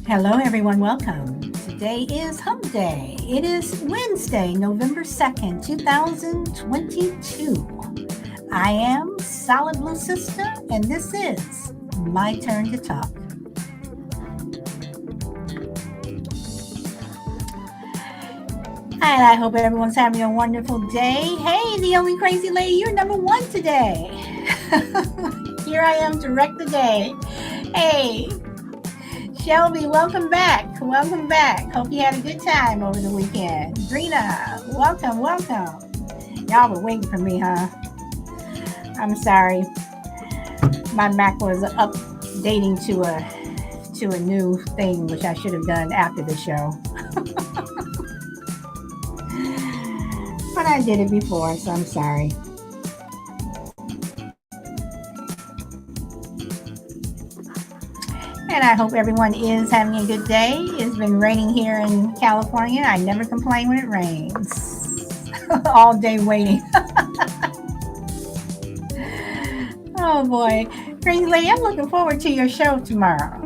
Hello, everyone. Welcome. Today is Hump Day. It is Wednesday, November 2nd, 2022. I am Solid Blue Sister, and this is my turn to talk. And I hope everyone's having a wonderful day. Hey, the only crazy lady, you're number one today. Here I am to wreck the day. Hey, Shelby, welcome back. Welcome back. Hope you had a good time over the weekend. Drina, welcome. Y'all were waiting for me, huh? I'm sorry. My Mac was updating to a new thing, which I should have done after the show. But I did it before, so I'm sorry. And I hope everyone is having a good day. It's been raining here in California. I never complain when it rains. All day waiting. Oh boy. Crazy lady, I'm looking forward to your show tomorrow.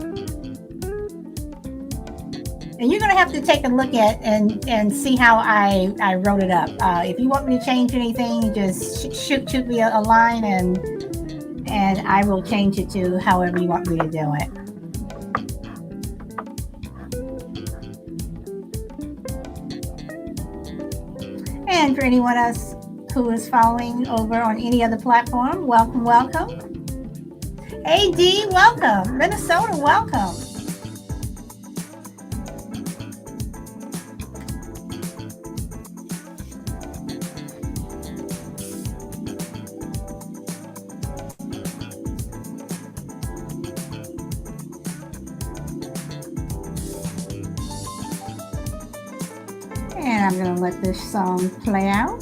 And you're going to have to take a look at and see how I wrote it up. If you want me to change anything, just shoot me a line and I will change it to however you want me to do it. And for anyone else who is following over on any other platform, welcome. Hey D, welcome. Minnesota, welcome. And I'm going to let this song play out.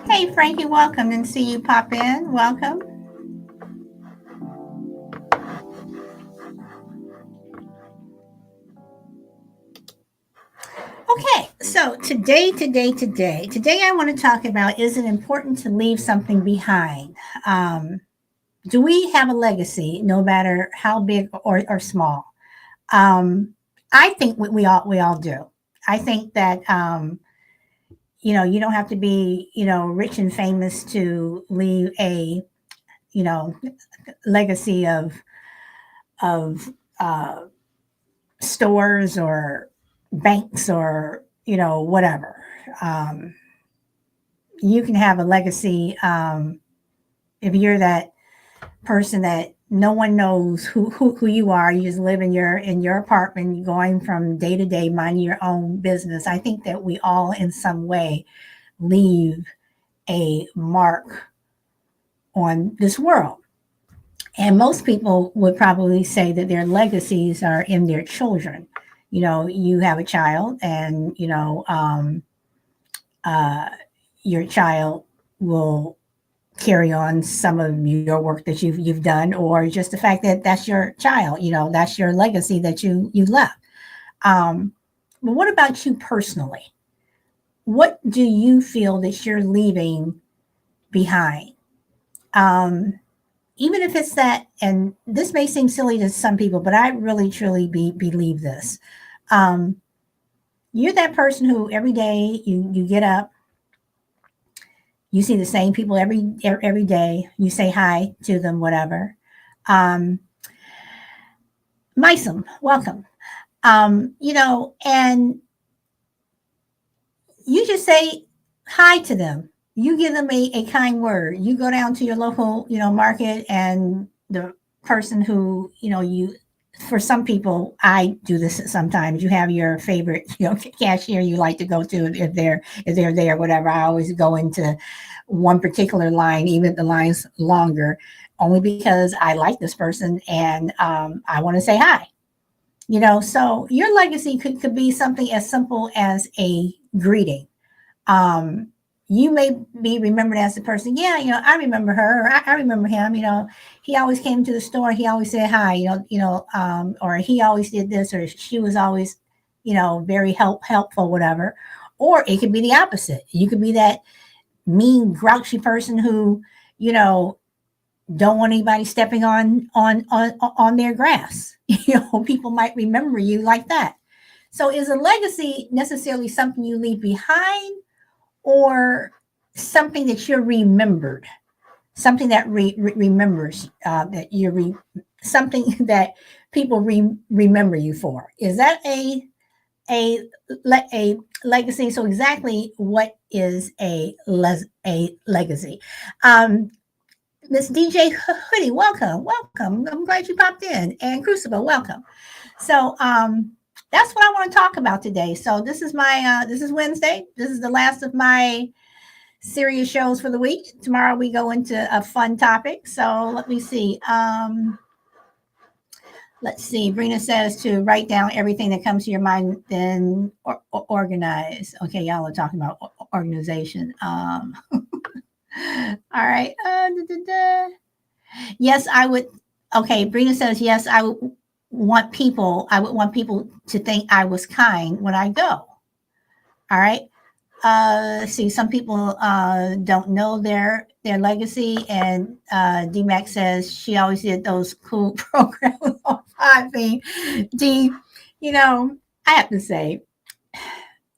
Hey, Frankie, welcome. And see you pop in. Welcome. Okay, so today I want to talk about, is it important to leave something behind? Do we have a legacy, no matter how big or small? I think we all do. I think that you don't have to be, rich and famous to leave a, legacy of stores or banks or, whatever. You can have a legacy if you're that person that no one knows who you are. You just live in your apartment, going from day to day, minding your own business. I think that we all in some way leave a mark on this world. And most people would probably say that their legacies are in their children. You have a child and, your child will carry on some of your work that you've done, or just the fact that that's your child, that's your legacy that you left. But what about you personally? What do you feel that you're leaving behind? Even if it's that, and this may seem silly to some people, but I really truly believe this. You're that person who every day you get up, you see the same people every day. You say hi to them, whatever. Mysum, welcome. And you just say hi to them. You give them a kind word. You go down to your local, market, and the person who, for some people, I do this sometimes. You have your favorite, cashier you like to go to if they're there, whatever. I always go into one particular line, even if the line's longer. only because I like this person and I want to say hi. So your legacy could be something as simple as a greeting. Um, you may be remembered as the person, yeah, I remember her, or I remember him, he always came to the store, he always said hi, or he always did this, or she was always, very helpful, whatever. Or it could be the opposite. You could be that mean, grouchy person who, you know, don't want anybody stepping on their grass. People might remember you like that. So is a legacy necessarily something you leave behind, or something that you're remembered, something that remembers that something that people remember you for? Is that a a legacy? So exactly what is a legacy? Miss DJ Hoodie, welcome. I'm glad you popped in. And Crucible, welcome. So that's what I want to talk about today. So this is this is Wednesday. This is the last of my serious shows for the week. Tomorrow we go into a fun topic. So let me see. Let's see. Brina says to write down everything that comes to your mind, then organize. Okay, y'all are talking about organization. All right. Yes, I would. Okay, Brina says yes. I would want people to think I was kind when I go. All right. See, some people don't know their legacy, and DMAX says she always did those cool programs on Podbean. D, I have to say,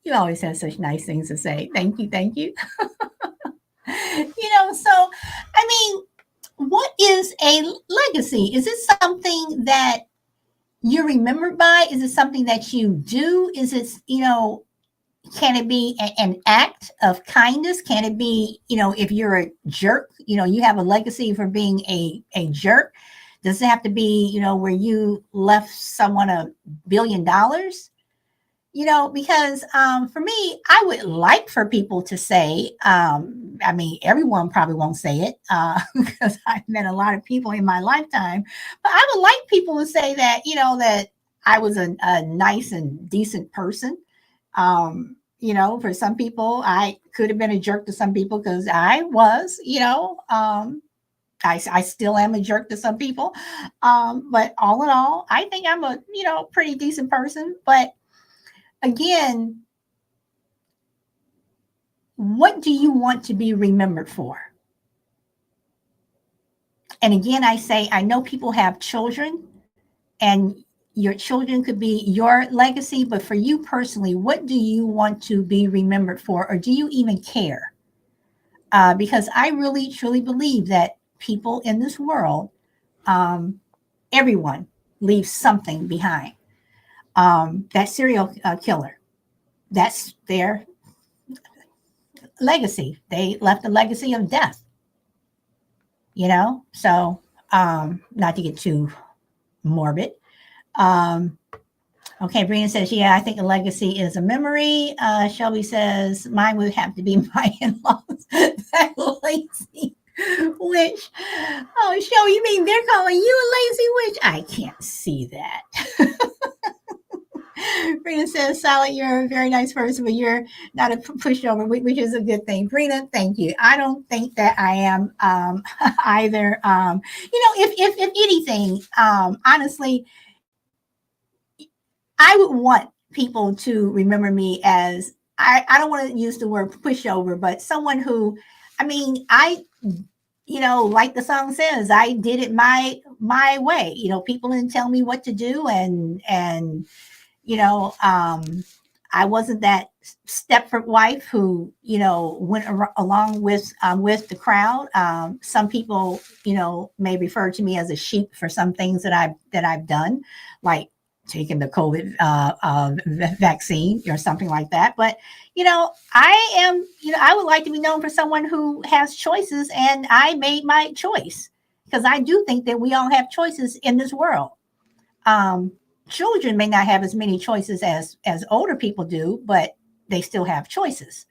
you always have such nice things to say. Thank you, thank you. So I mean, what is a legacy? Is it something that you're remembered by? Is it something that you do? Is it, can it be an act of kindness? Can it be, if you're a jerk, you have a legacy for being a jerk? Does it have to be, where you left someone $1 billion? Because for me, I would like for people to say, I mean, everyone probably won't say it because I've met a lot of people in my lifetime, but I would like people to say that, that I was a nice and decent person. For some people, I could have been a jerk to some people because I was, I still am a jerk to some people. But all in all, I think I'm a, pretty decent person. But again, what do you want to be remembered for? And again, I say, I know people have children, and your children could be your legacy, but for you personally, what do you want to be remembered for, or do you even care? Because I really, truly believe that people in this world, everyone leaves something behind. That serial killer, that's their legacy. They left a legacy of death, So not to get too morbid. Okay, Brina says, yeah, I think a legacy is a memory. Shelby says, mine would have to be my in-laws. That lazy witch. Oh, Shelby, you mean they're calling you a lazy witch? I can't see that. Brina says, Sally, you're a very nice person, but you're not a pushover, which is a good thing. Brina, thank you. I don't think that I am either. If anything, honestly, I would want people to remember me as, I don't want to use the word pushover, but someone who, I mean, like the song says, I did it my way. People didn't tell me what to do, and I wasn't that Stepford wife who, went along with the crowd. Some people, may refer to me as a sheep for some things that I've done, like taking the COVID vaccine or something like that. But, I am, I would like to be known for someone who has choices, and I made my choice, because I do think that we all have choices in this world. Children may not have as many choices as older people do, but they still have choices.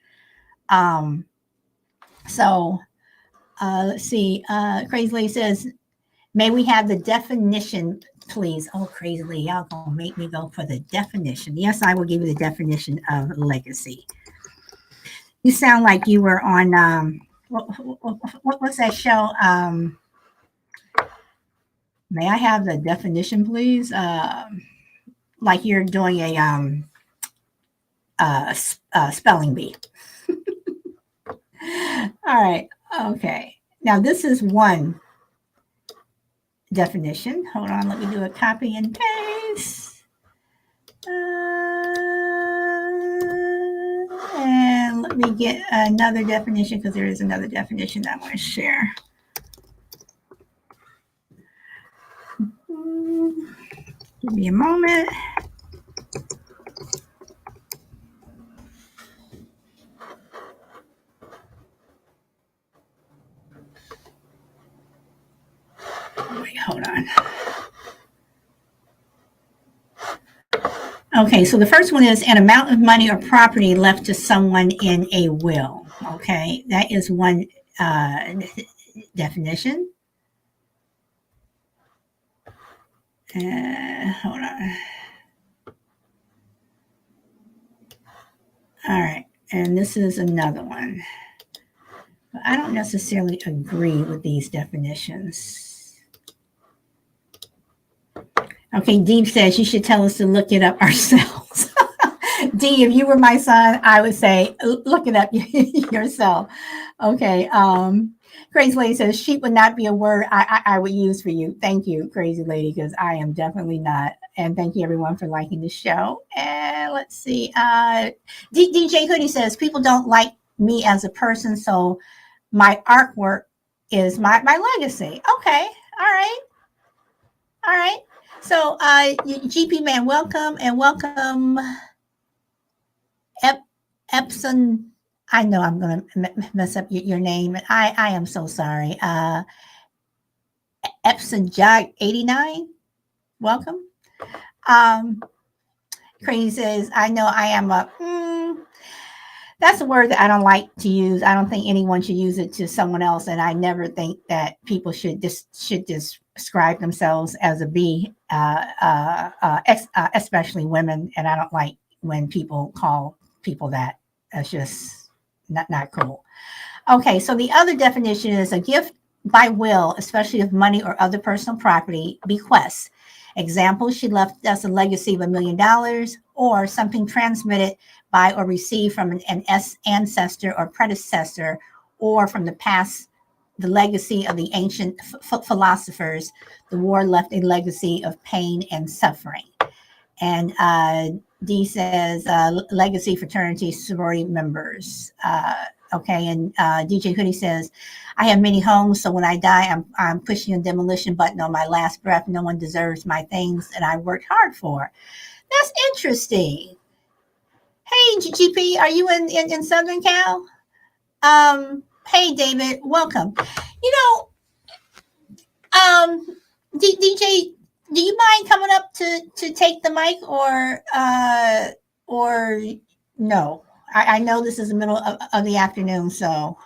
So let's see. Crazy Lady says, May we have the definition, please? Oh, crazily, y'all gonna make me go for the definition. Yes, I will give you the definition of legacy. You sound like you were on what was that show? May I have the definition, please? Like you're doing a spelling bee. All right. Okay. Now this is one definition. Hold on. Let me do a copy and paste. And let me get another definition because there is another definition that I want to share. Give me a moment. Wait, hold on. Okay, so the first one is an amount of money or property left to someone in a will. Okay, that is one definition. Hold on. All right, and this is another one. But I don't necessarily agree with these definitions. Okay, Deep says you should tell us to look it up ourselves. D, if you were my son, I would say look it up yourself. Okay. Crazy Lady says sheep would not be a word I would use for you. Thank you, Crazy Lady, because I am definitely not. And thank you everyone for liking the show. And let's see. DJ Hoodie says people don't like me as a person, so my artwork is my legacy. Okay. All right. All right. So GP man, welcome and welcome Epson. I know I'm going to mess up your name. I am so sorry. Epson Jog 89. Welcome. Crazy says, I know I am a, that's a word that I don't like to use. I don't think anyone should use it to someone else. And I never think that people should describe themselves as a B, especially women. And I don't like when people call people that. That's just not cool. Okay, so the other definition is a gift by will, especially of money or other personal property, bequests. Example, she left us a legacy of $1 million or something transmitted by or received from an ancestor or predecessor or from the past, the legacy of the ancient philosophers. The war left a legacy of pain and suffering. And D says legacy fraternity sorority members. Okay, and DJ Hoodie says, I have many homes, so when I die, I'm pushing a demolition button on my last breath. No one deserves my things that I worked hard for. That's interesting. Hey, GP, are you in Southern Cal? Hey, David, welcome. You know, DJ, do you mind coming up to take the mic or no? I know this is the middle of the afternoon, so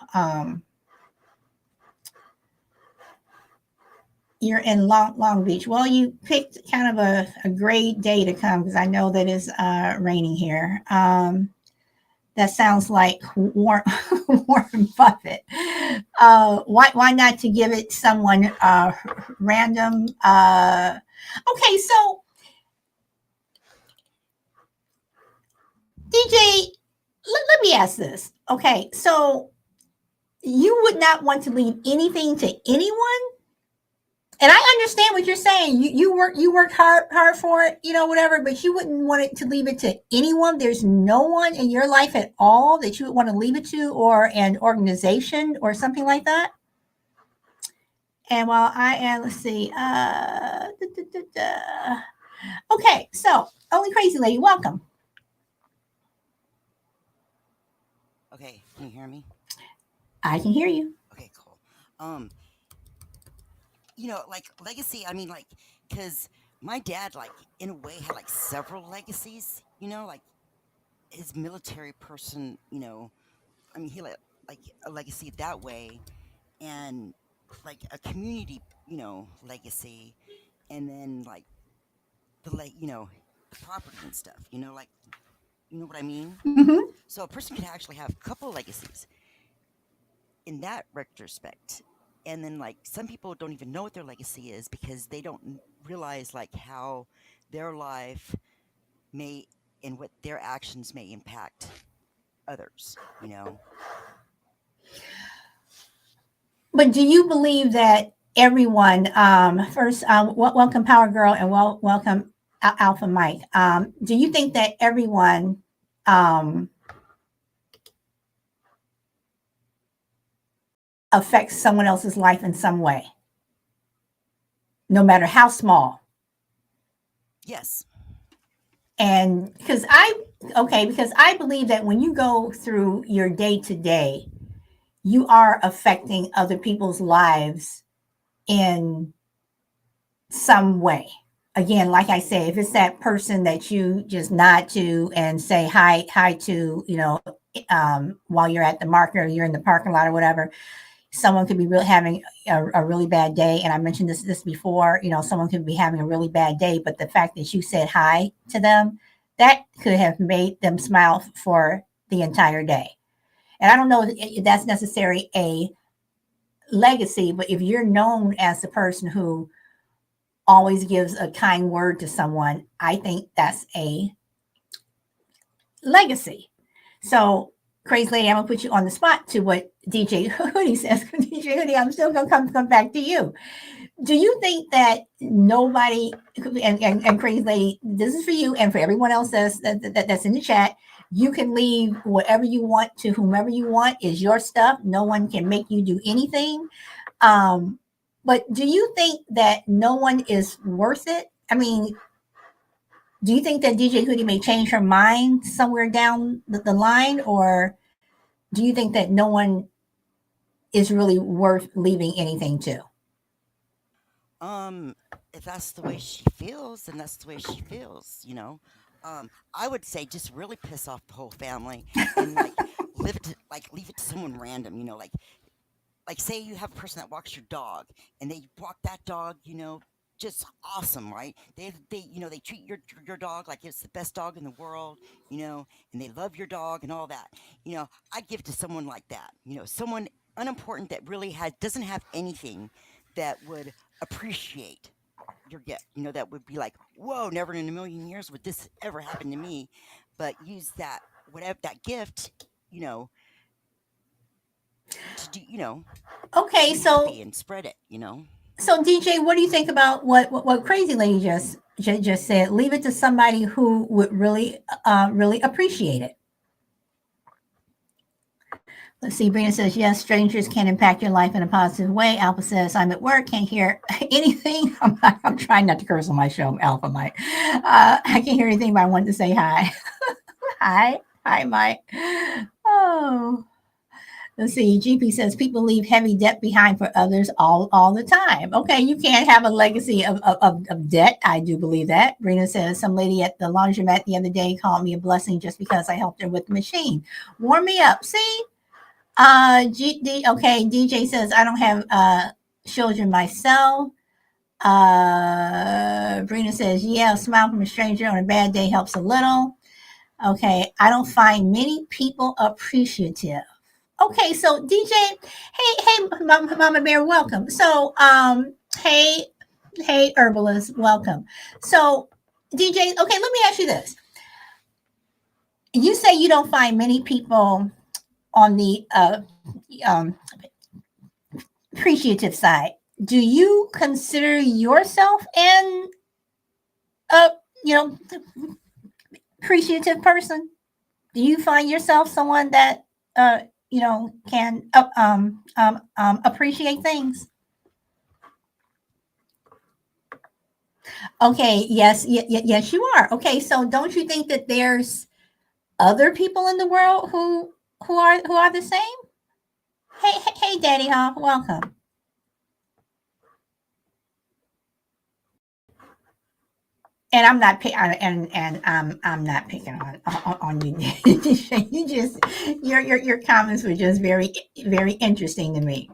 you're in Long Beach. Well, you picked kind of a great day to come because I know that it's raining here. That sounds like Warren Buffett. Why not to give it someone random? Okay, so DJ, let me ask this. Okay, so you would not want to leave anything to anyone? And I understand what you're saying. You worked hard for it, whatever, but you wouldn't want it to leave it to anyone. There's no one in your life at all that you would want to leave it to, or an organization or something like that. And while I am, let's see. Okay, so Only Crazy Lady, welcome. Okay, can you hear me? I can hear you. Okay, cool. Like legacy. I mean, like, because my dad, like, in a way, had like several legacies. Like his military person. I mean, he let like a legacy that way, and like a community, legacy, and then like the property and stuff, like you know what I mean? Hmm. So a person can actually have a couple legacies in that retrospect. And then like some people don't even know what their legacy is because they don't realize like how their life may and what their actions may impact others. But do you believe that everyone, first, welcome Power Girl and welcome Alpha Mike. Do you think that everyone um, affects someone else's life in some way, no matter how small? Yes. And because I believe that when you go through your day to day, you are affecting other people's lives in some way. Again, like I say, if it's that person that you just nod to and say hi to, while you're at the market or you're in the parking lot or whatever, someone could be really having a really bad day. And I mentioned this before, someone could be having a really bad day, but the fact that you said hi to them, that could have made them smile for the entire day. And I don't know if that's necessarily a legacy, but if you're known as the person who always gives a kind word to someone, I think that's a legacy. So, Crazy Lady, I'm gonna put you on the spot to what DJ Hoodie says. DJ Hoodie, I'm still gonna come back to you. Do you think that nobody and Crazy Lady, this is for you and for everyone else that's in the chat. You can leave whatever you want to whomever you want, is your stuff. No one can make you do anything. Um, but do you think that no one is worth it? I mean, do you think that DJ Hoodie may change her mind somewhere down the line, or do you think that no one is really worth leaving anything to? Um, if that's the way she feels, then that's the way she feels. I would say just really piss off the whole family and leave it to someone random, like say you have a person that walks your dog and they walk that dog, just awesome, right? They treat your dog like it's the best dog in the world, and they love your dog and all that. I'd give it to someone like that, someone unimportant that really doesn't have anything that would appreciate your gift, that would be like, whoa, never in a million years would this ever happen to me. But use that whatever that gift, you know, to do, to Okay, be so happy and spread it. so DJ, what do you think about what Crazy Lady just said? Leave it to somebody who would really appreciate it. Let's see. Brina says yes. Strangers can impact your life in a positive way. Alpha says I'm at work, can't hear anything. I'm trying not to curse on my show, Alpha Mike. I can't hear anything, but I wanted to say hi. Hi, Mike. Oh. Let's see. GP says people leave heavy debt behind for others all the time. Okay, you can't have a legacy of debt. I do believe that. Brina says some lady at the laundromat the other day called me a blessing just because I helped her with the machine. Warm me up. See? Okay, DJ says I don't have children myself. Brina says, yeah, a smile from a stranger on a bad day helps a little. Okay, I don't find many people appreciative. Okay, so DJ, hey, Mama Bear, welcome. So, hey, herbalist, welcome. So, DJ, okay, let me ask you this. You say you don't find many people on the um, appreciative side. Do you consider yourself an uh, you know appreciative person? Do you find yourself someone that can appreciate things? Okay, yes, yes, you are. Okay, so don't you think that there's other people in the world who are the same? Hey, Daddy Hawk, welcome. And I'm not and I'm not picking on you. You just your comments were just very interesting to me.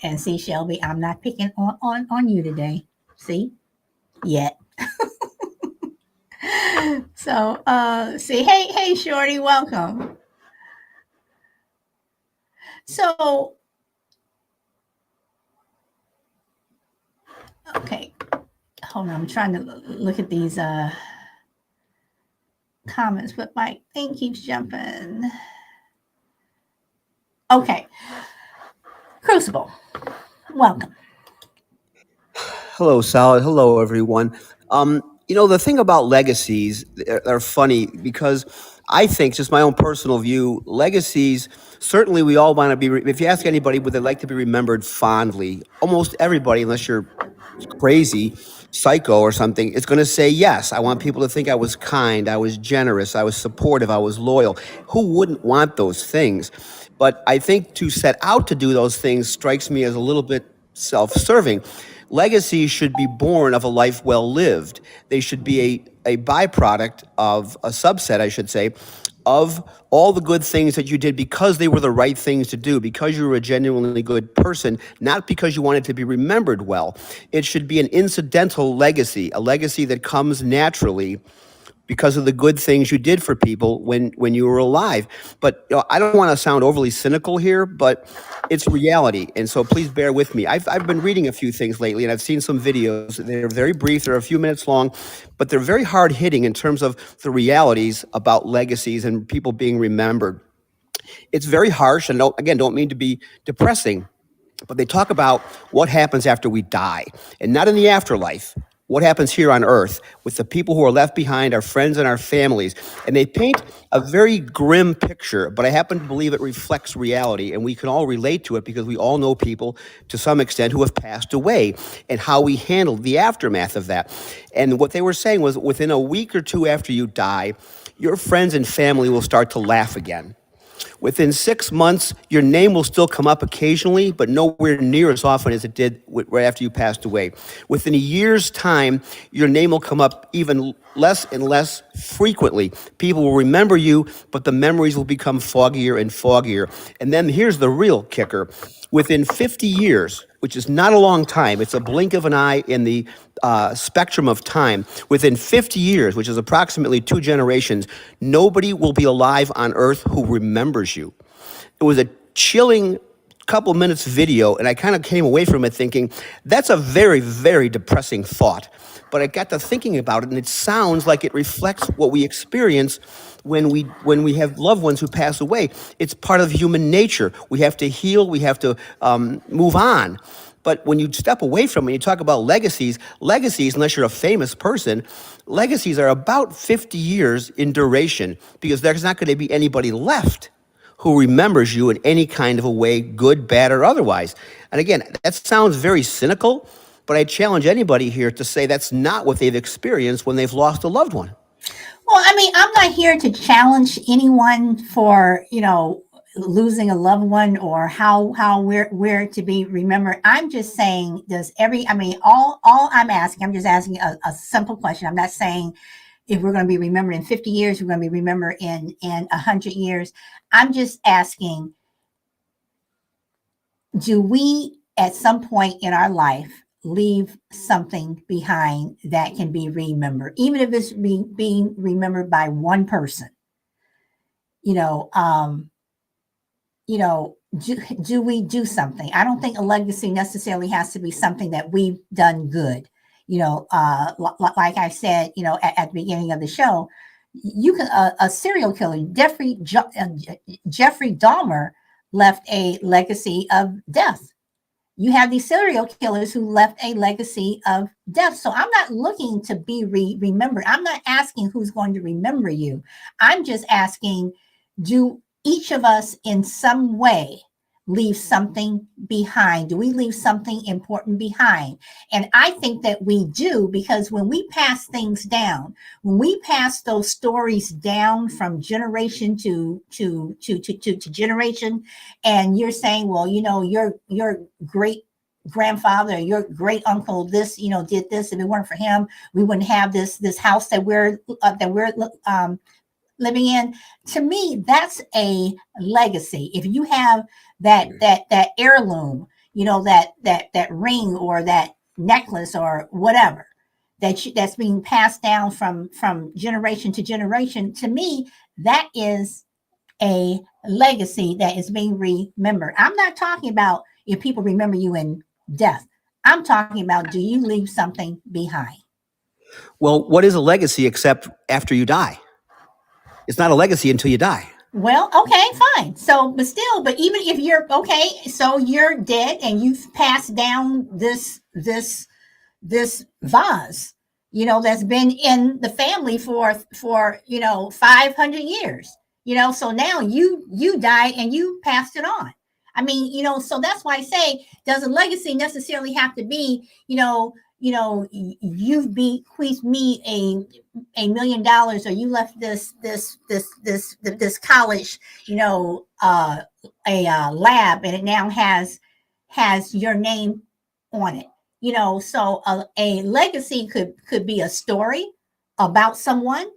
And see, Shelby, I'm not picking on you today. See? Yet. So see, hey Shorty, welcome. So okay, hold on, I'm trying to look at these comments, but my thing keeps jumping. Okay, Crucible, welcome. Hello, Salad. Hello, everyone. The thing about legacies are funny because I think, just my own personal view, legacies, certainly we all want to be, if you ask anybody, would they like to be remembered fondly? Almost everybody, unless you're crazy, psycho or something, is going to say yes. I want people to think I was kind, I was generous, I was supportive, I was loyal. Who wouldn't want those things? But I think to set out to do those things strikes me as a little bit self-serving. Legacies should be born of a life well lived. They should be a byproduct of a subset, I should say, of all the good things that you did because they were the right things to do, because you were a genuinely good person, not because you wanted to be remembered well. It should be an incidental legacy, a legacy that comes naturally because of the good things you did for people when you were alive. But I don't want to sound overly cynical here, but it's reality. And so please bear with me. I've been reading a few things lately, and I've seen some videos. They're very brief. They're a few minutes long, but they're very hard hitting in terms of the realities about legacies and people being remembered. It's very harsh, and don't mean to be depressing, but they talk about what happens after we die, and not in the afterlife. What happens here on earth with the people who are left behind, our friends and our families. And they paint a very grim picture, but I happen to believe it reflects reality, and we can all relate to it because we all know people to some extent who have passed away and how we handled the aftermath of that. And what they were saying was within a week or two after you die, your friends and family will start to laugh again. Within 6 months, your name will still come up occasionally, but nowhere near as often as it did right after you passed away. Within a year's time, your name will come up even less and less frequently. People will remember you, but the memories will become foggier and foggier. And then here's the real kicker. Within 50 years, which is not a long time, it's a blink of an eye in the spectrum of time. Within 50 years, which is approximately 2 generations, nobody will be alive on Earth who remembers you. It was a chilling couple minutes video, and I kind of came away from it thinking, that's a very, very depressing thought. But I got to thinking about it, and it sounds like it reflects what we experience when we have loved ones who pass away. It's part of human nature. We have to heal. We have to move on. But when you step away from it, you talk about legacies, unless you're a famous person, legacies are about 50 years in duration because there's not going to be anybody left who remembers you in any kind of a way, good, bad, or otherwise. And again, that sounds very cynical, but I challenge anybody here to say that's not what they've experienced when they've lost a loved one. Well, I mean, I'm not here to challenge anyone for, losing a loved one or how we're to be remembered. I'm just saying, all I'm just asking a simple question. I'm not saying if we're going to be remembered in 50 years, we're going to be remembered in 100 years. I'm just asking, do we at some point in our life leave something behind that can be remembered, even if it's being remembered by one person? You know, um, do we do something? I don't think a legacy necessarily has to be something that we've done good. Like I said, at the beginning of the show, you can a serial killer, Jeffrey Dahmer, left a legacy of death. You have these serial killers who left a legacy of death. So I'm not looking to be remembered. I'm not asking who's going to remember you. I'm just asking, do each of us in some way leave something behind? Do we leave something important behind? And I think that we do, because when we pass things down, when we pass those stories down from generation to generation, and you're saying, well, your great grandfather, your great uncle, this, did this. If it weren't for him, we wouldn't have this house that we're living in. To me, that's a legacy. If you have that heirloom, that ring or that necklace or whatever that's being passed down from generation to generation. To me, that is a legacy that is being remembered. I'm not talking about if people remember you in death. I'm talking about, do you leave something behind? Well, what is a legacy except after you die? It's not a legacy until you die. Well, okay, fine. So, but even if you're okay, so you're dead and you've passed down this vase, that's been in the family for 500 years. So now you died and you passed it on. I mean, so that's why I say, does a legacy necessarily have to be, you've bequeathed me $1 million, or you left this college, a lab, and it now has your name on it. So a legacy could be a story about someone.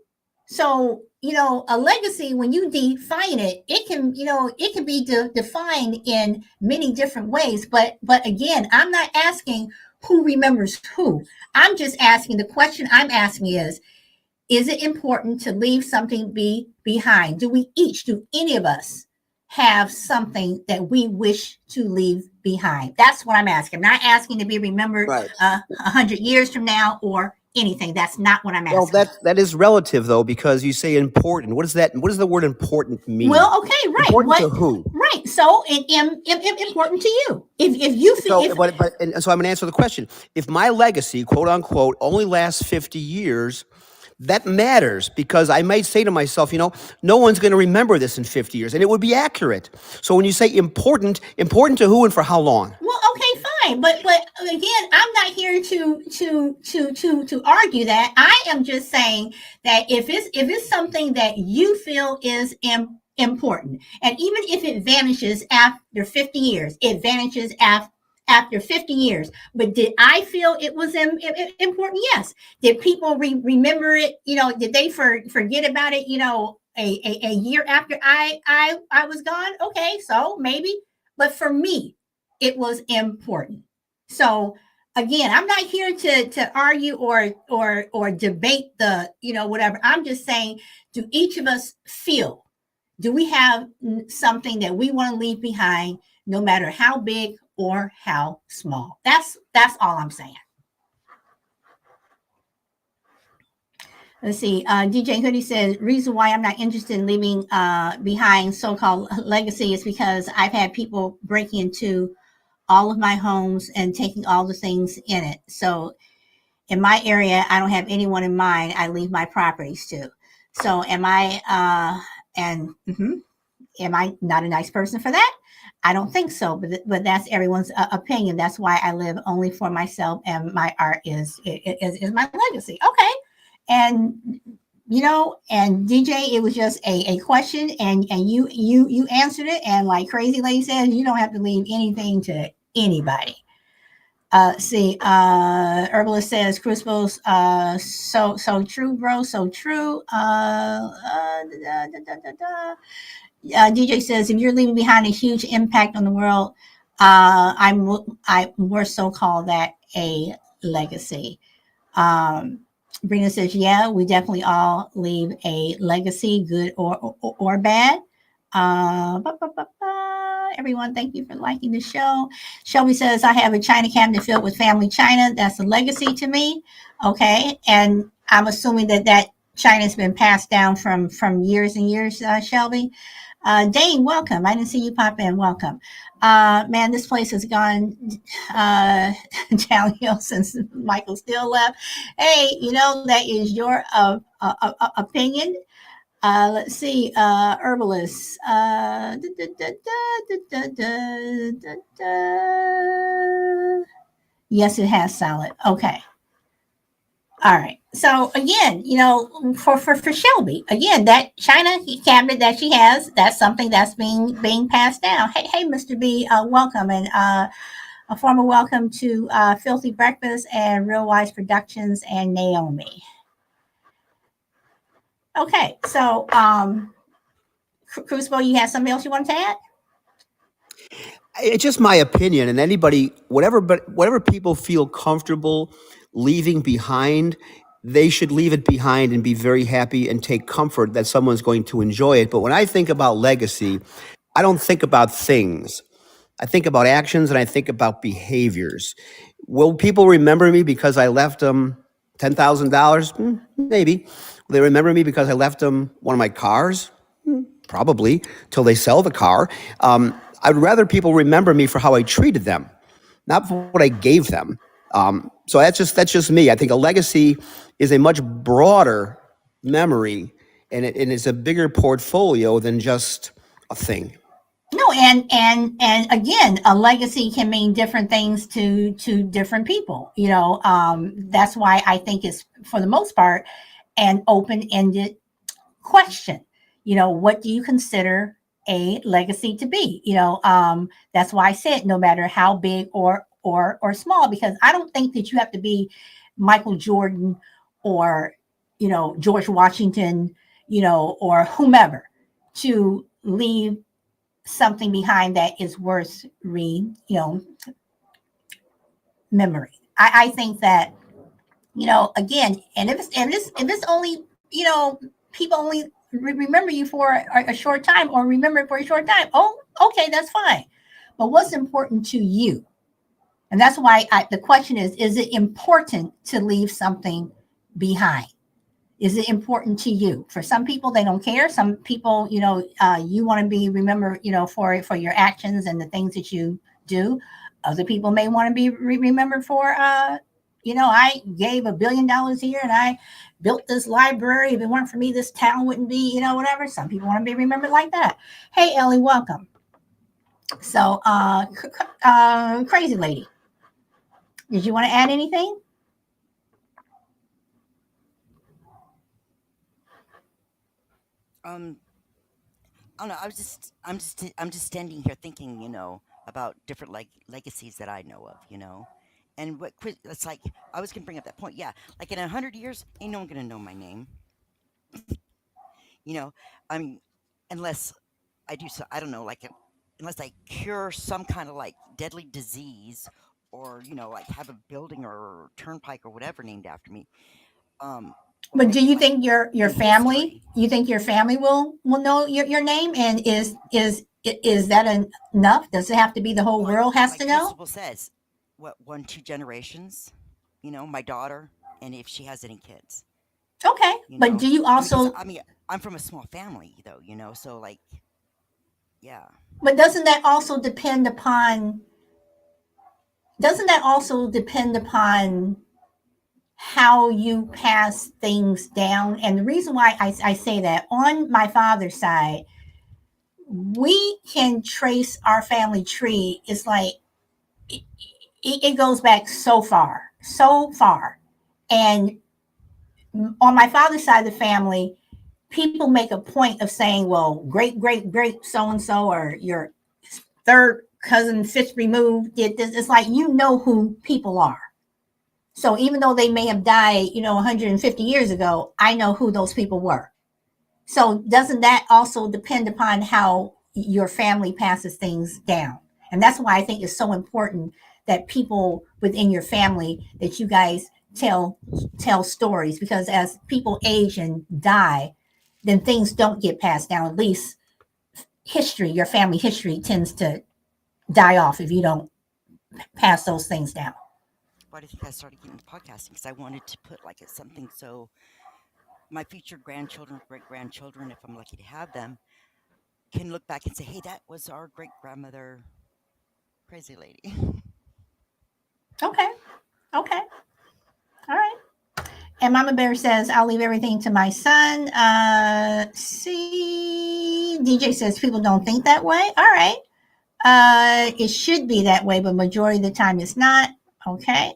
So a legacy, when you define it, it can be defined in many different ways. But again, I'm not asking who remembers who. I'm just asking, the question I'm asking is it important to leave something behind? Do any of us have something that we wish to leave behind? That's what I'm asking. I'm not asking to be remembered Right. 100 years from now or anything. That's not what I'm Well, asking. that is relative though, because you say important. What does that? What does the word important mean? Well, okay, right. Important to What? who? Right. So, important to you. If you feel, So, and so I'm going to answer the question. If my legacy, quote unquote, only lasts 50 years, that matters, because I might say to myself, no one's going to remember this in 50 years, and it would be accurate. So when you say important to who and for how long? well, okay, fine. But again, I'm not here to argue that. I am just saying that if it's something that you feel is important, and even if it vanishes after 50 years, it vanishes after 50 years. But did I feel it was important? Yes. Did people remember it? Did they forget about it? A year after I was gone. Okay, so maybe. But for me, it was important. So again, I'm not here to argue or debate the whatever. I'm just saying, do each of us feel? Do we have something that we want to leave behind, no matter how big or how small? That's all I'm saying. Let's see. DJ Hoodie says, reason why I'm not interested in leaving behind so-called legacy is because I've had people break into all of my homes and taking all the things in it. So in my area, I don't have anyone in mind I leave my properties to. So am I not a nice person for that? I don't think so, but that's everyone's opinion. That's why I live only for myself, and my art is my legacy. Okay, and and DJ, it was just a question, and you answered it, and like Crazy Lady says, you don't have to leave anything to anybody. Herbalist says, Crucibles, so true, bro, so true. DJ says, if you're leaving behind a huge impact on the world, I more so call that a legacy. Brina says, yeah, we definitely all leave a legacy, good or bad. Everyone, thank you for liking the show. Shelby says, I have a china cabinet filled with family china. That's a legacy to me. Okay. And I'm assuming that china has been passed down from years and years, Shelby. Dane, welcome. I didn't see you pop in. Welcome. Man, this place has gone downhill since Michael Steele left. Hey, that is your opinion. Let's see. Herbalists. Yes, it has salad. Okay. All right. So again, for Shelby, again, that china cabinet that she has, that's something that's being passed down. Hey, Mr. B, welcome, and a formal welcome to Filthy Breakfast and Real Wise Productions and Naomi. Okay, so Crucible, you have something else you want to add? It's just my opinion, and anybody, whatever, but whatever people feel comfortable leaving behind, they should leave it behind and be very happy and take comfort that someone's going to enjoy it. But when I think about legacy, I don't think about things. I think about actions and I think about behaviors. Will people remember me because I left them $10,000? Maybe. Will they remember me because I left them one of my cars? Probably, till they sell the car. I'd rather people remember me for how I treated them, not for what I gave them. So that's just me. I think a legacy is a much broader memory, and it's a bigger portfolio than just a thing. No, and again, a legacy can mean different things to different people. That's why I think it's, for the most part, an open-ended question. What do you consider a legacy to be? That's why I said no matter how big or small, because I don't think that you have to be Michael Jordan or George Washington, or whomever, to leave something behind that is worth memory. I think that, again, and if it's only, people only remember you for a short time, or remember it for a short time, oh, okay, that's fine. But what's important to you? And that's why the question is it important to leave something behind? Is it important to you? For some people, they don't care. Some people, you want to be remembered, for your actions and the things that you do. Other people may want to be remembered for, I gave $1 billion here and I built this library. If it weren't for me, this town wouldn't be, whatever. Some people want to be remembered like that. Hey, Ellie, welcome. So, crazy lady, did you want to add anything? Um, I don't know. I'm just standing here thinking, about different legacies that I know of, and it's like I was gonna bring up that point. Yeah, like in 100 years, ain't no one gonna know my name, you know. I mean, unless I do so, I don't know, unless I cure some kind of like deadly disease, or like have a building or turnpike or whatever named after me, or But make do it you like think your in family? history. You think your family will know your name? And is that enough? Does it have to be the whole Well, world has like to know? Crucible says, what, 1, 2 generations, my daughter, and if she has any kids, Okay, but do you because also? I'm from a small family though, so like, yeah. But doesn't that also depend upon? Doesn't that also depend upon how you pass things down? And the reason why I say that, on my father's side, we can trace our family tree. It's like it, it goes back so far, so far. And on my father's side of the family, people make a point of saying, well, great, great, great so and so, or your third cousin, fifth removed, did this. It's like, who people are. So even though they may have died, 150 years ago, I know who those people were. So doesn't that also depend upon how your family passes things down? And that's why I think it's so important that people within your family, that you guys tell stories, because as people age and die, then things don't get passed down. At least history, your family history, tends to die off if you don't pass those things down. Why do you think I started getting into podcasting? Because I wanted to put like it's something so my future grandchildren, great grandchildren, if I'm lucky to have them, can look back and say, hey, that was our great grandmother, crazy lady. Okay. Okay. All right. And Mama Bear says, I'll leave everything to my son. See, DJ says people don't think that way. All right. It should be that way, but majority of the time it's not. Okay.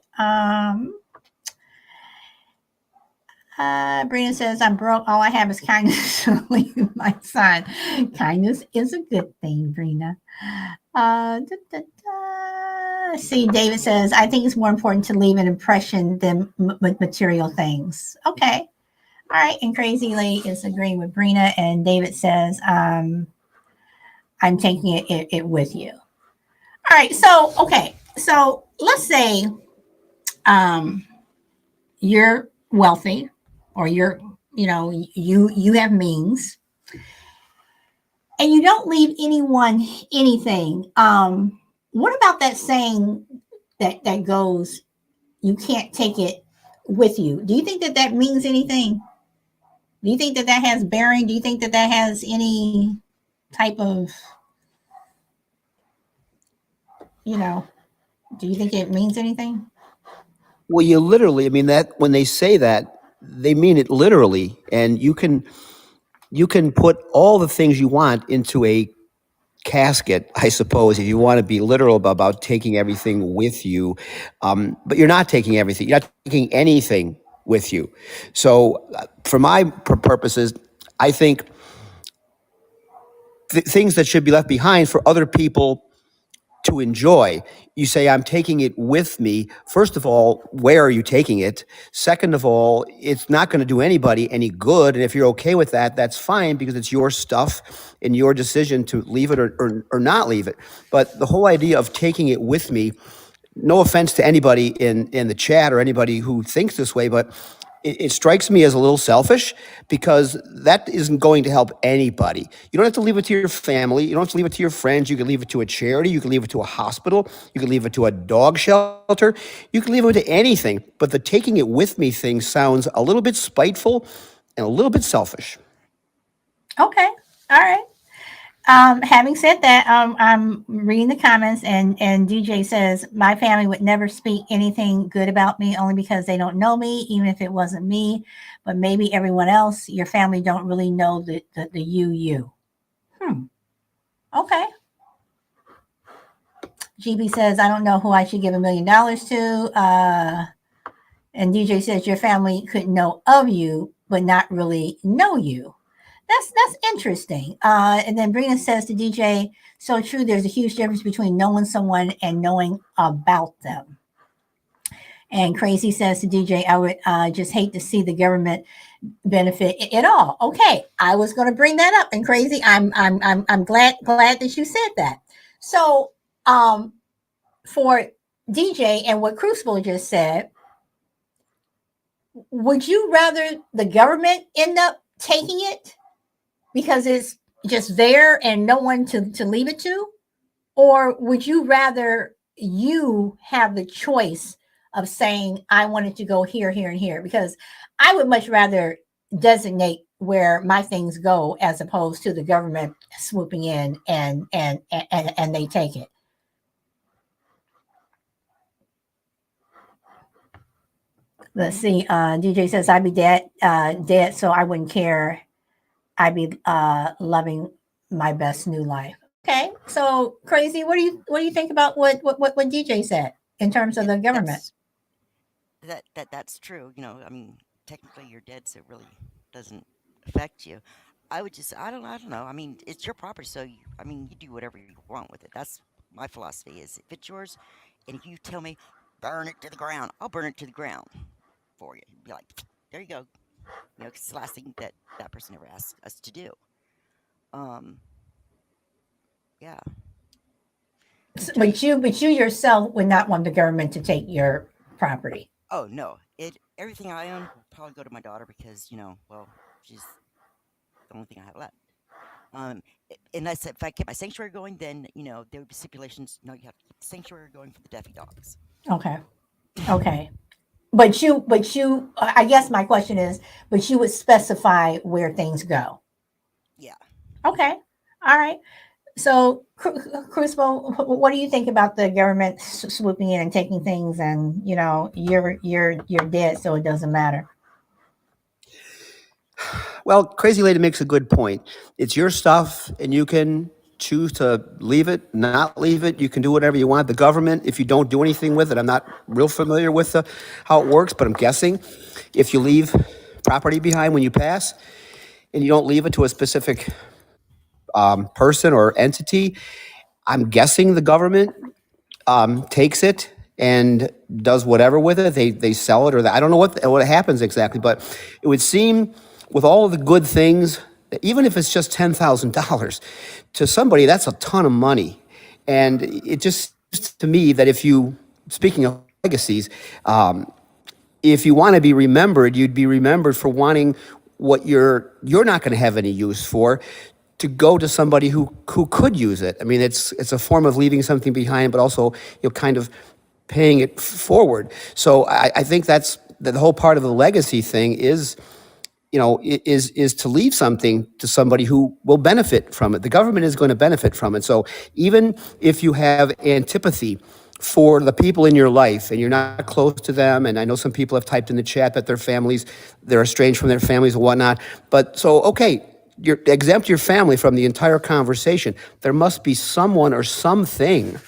Brina says, I'm broke. All I have is kindness to leave my son. Kindness is a good thing, Brina. Da, da, da. See, David says, I think it's more important to leave an impression than material things. Okay. All right. And Crazy Lee is agreeing with Brina. And David says, I'm taking it with you. All right. So okay. So let's say um, you're wealthy, or you have means, and you don't leave anyone anything. What about that saying that goes, "You can't take it with you"? Do you think that that means anything? Do you think that that has bearing? Do you think that that has any type of, you know, do you think it means anything? Well, you literally, I mean, that when they say that, they mean it literally, and you can put all the things you want into a casket, I suppose, if you want to be literal about taking everything with you. But you're not taking everything. You're not taking anything with you. So, for my purposes, I think things that should be left behind for other people to enjoy. You say, I'm taking it with me. First of all, where are you taking it? Second of all, it's not going to do anybody any good. And if you're okay with that, that's fine because it's your stuff and your decision to leave it or not leave it. But the whole idea of taking it with me, no offense to anybody in the chat or anybody who thinks this way, but it strikes me as a little selfish because that isn't going to help anybody. You don't have to leave it to your family. You don't have to leave it to your friends. You can leave it to a charity. You can leave it to a hospital. You can leave it to a dog shelter. You can leave it to anything. But the taking it with me thing sounds a little bit spiteful and a little bit selfish. Okay. All right. Having said that, I'm reading the comments, and DJ says my family would never speak anything good about me, only because they don't know me, even if it wasn't me, but maybe everyone else. Your family don't really know the you. Hmm. Okay. GB says I don't know who I should give $1 million to. And DJ says your family could know of you, but not really know you. That's interesting. And then Brina says to DJ, so true. There's a huge difference between knowing someone and knowing about them. And Crazy says to DJ, I would just hate to see the government benefit at all. Okay, I was going to bring that up. And Crazy, I'm glad that you said that. So for DJ and what Crucible just said, would you rather the government end up taking it because it's just there and no one to leave it to? Or would you rather you have the choice of saying, I wanted to go here, here, and here? Because I would much rather designate where my things go as opposed to the government swooping in and they take it. Let's see. DJ says I'd be dead, so I wouldn't care. I'd be loving my best new life. Okay, so Crazy. What do you think about what DJ said in terms of Yeah, the government? that's true. I mean, technically you're dead, so it really doesn't affect you. I don't know. I mean, it's your property, so I mean, you do whatever you want with it. That's my philosophy. Is if it's yours, and if you tell me burn it to the ground, I'll burn it to the ground for you. Be like, there you go. 'Cause it's the last thing that that person ever asked us to do. Um, yeah. Do you? But you yourself would not want the government to take your property. Oh no, it everything I own will probably go to my daughter because well, she's the only thing I have left. Unless if I keep my sanctuary going, then there would be stipulations. No, you have to keep the sanctuary going for the deafy dogs. Okay, okay. But you, I guess my question is, but you would specify where things go. Yeah. Okay, all right. So, Crucible, what do you think about the government swooping in and taking things, and you're dead, so it doesn't matter? Well, Crazy Lady makes a good point. It's your stuff, and you can choose to leave it, not leave it. You can do whatever you want. The government, if you don't do anything with it, I'm not real familiar with how it works, but I'm guessing if you leave property behind when you pass and you don't leave it to a specific person or entity, I'm guessing the government takes it and does whatever with it. They sell it, or I don't know what happens exactly, but it would seem with all of the good things, even if it's just $10,000 to somebody, that's a ton of money, and it just to me that if you, speaking of legacies, if you want to be remembered, you'd be remembered for wanting what you're not going to have any use for to go to somebody who could use it. I mean, it's a form of leaving something behind, but also kind of paying it forward. So I think that's the whole part of the legacy thing is is to leave something to somebody who will benefit from it. The government is going to benefit from it. So even if you have antipathy for the people in your life and you're not close to them, and I know some people have typed in the chat that they're estranged from their families and whatnot. But so, okay, you exempt your family from the entire conversation. There must be someone or something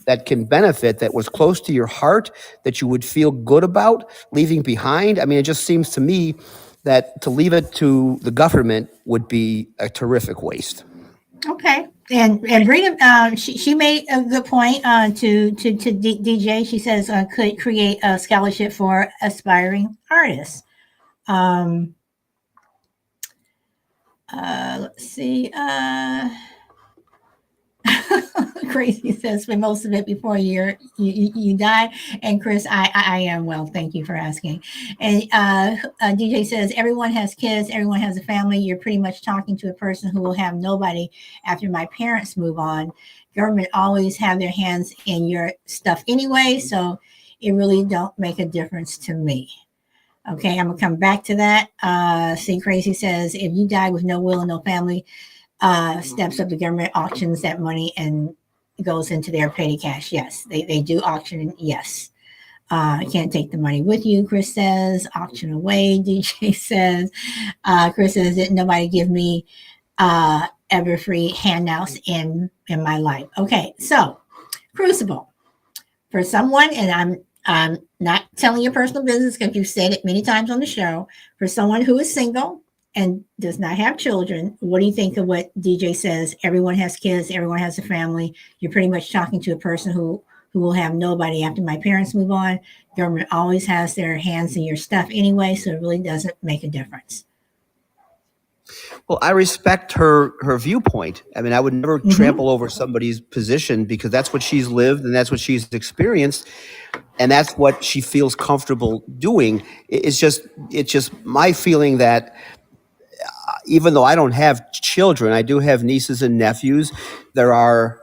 that can benefit, that was close to your heart, that you would feel good about leaving behind. I mean, it just seems to me that to leave it to the government would be a terrific waste. Okay. And Brina, she made a good point DJ. She says could create a scholarship for aspiring artists. Um, let's see. Crazy says for most of it before you die. And Chris, I am well. Thank you for asking. And DJ says everyone has kids, everyone has a family. You're pretty much talking to a person who will have nobody after my parents move on. Government always have their hands in your stuff anyway, so it really don't make a difference to me. Okay, I'm gonna come back to that. See, Crazy says if you die with no will and no family, steps up the government auctions that money and goes into their petty cash. Yes, they do auction. Yes. You can't take the money with you, Chris says. Auction away, DJ says. Chris says, didn't nobody give me ever free handouts in my life? Okay, so Crucible. For someone, and I'm not telling your personal business because you've said it many times on the show, for someone who is single and does not have children, what do you think of what DJ says? Everyone has kids, everyone has a family. You're pretty much talking to a person who will have nobody after my parents move on. Government always has their hands in your stuff anyway, so it really doesn't make a difference. Well, I respect her viewpoint. I mean, I would never Mm-hmm. trample over somebody's position because that's what she's lived and that's what she's experienced, and that's what she feels comfortable doing. It's just my feeling that even though I don't have children, I do have nieces and nephews. There are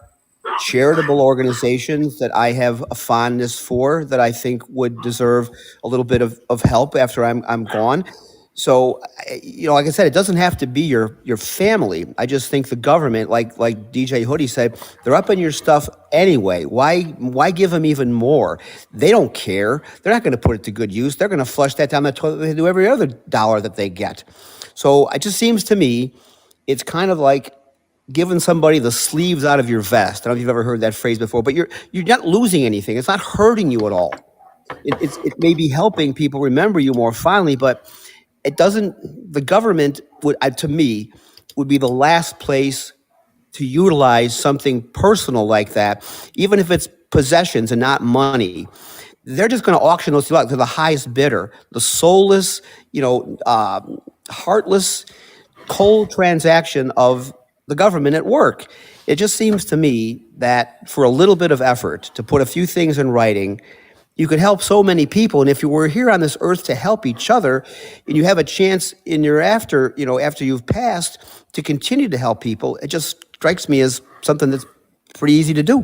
charitable organizations that I have a fondness for that I think would deserve a little bit of help after I'm gone. So, like I said, it doesn't have to be your family. I just think the government, like DJ Hoodie said, they're up in your stuff anyway. Why give them even more? They don't care. They're not going to put it to good use. They're going to flush that down the toilet. They do every other dollar that they get. So it just seems to me, it's kind of like giving somebody the sleeves out of your vest. I don't know if you've ever heard that phrase before, but you're not losing anything. It's not hurting you at all. It may be helping people remember you more fondly, but it doesn't. The government would, to me, would be the last place to utilize something personal like that, even if it's possessions and not money. They're just going to auction those to the highest bidder, the soulless, heartless, cold transaction of the government at work. It just seems to me that for a little bit of effort to put a few things in writing, you could help so many people. And if you were here on this earth to help each other, and you have a chance in your after you've passed to continue to help people, it just strikes me as something that's pretty easy to do.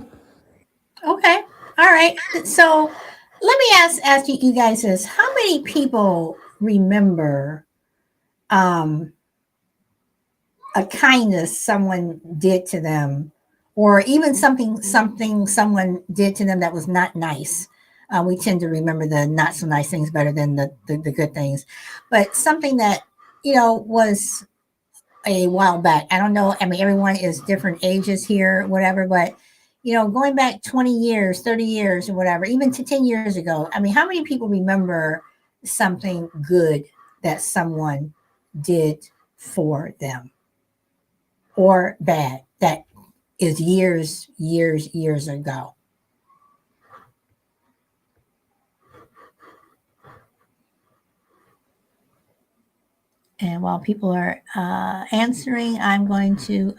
Okay. All right. So let me ask you guys this. How many people remember um, a kindness someone did to them, or even something someone did to them that was not nice? We tend to remember the not so nice things better than the good things, but something that was a while back. I don't know. I mean, everyone is different ages here, whatever, but going back 20 years, 30 years, or whatever, even to 10 years ago. I mean, how many people remember something good that someone did for them, or bad that is years ago? And while people are answering, I'm going to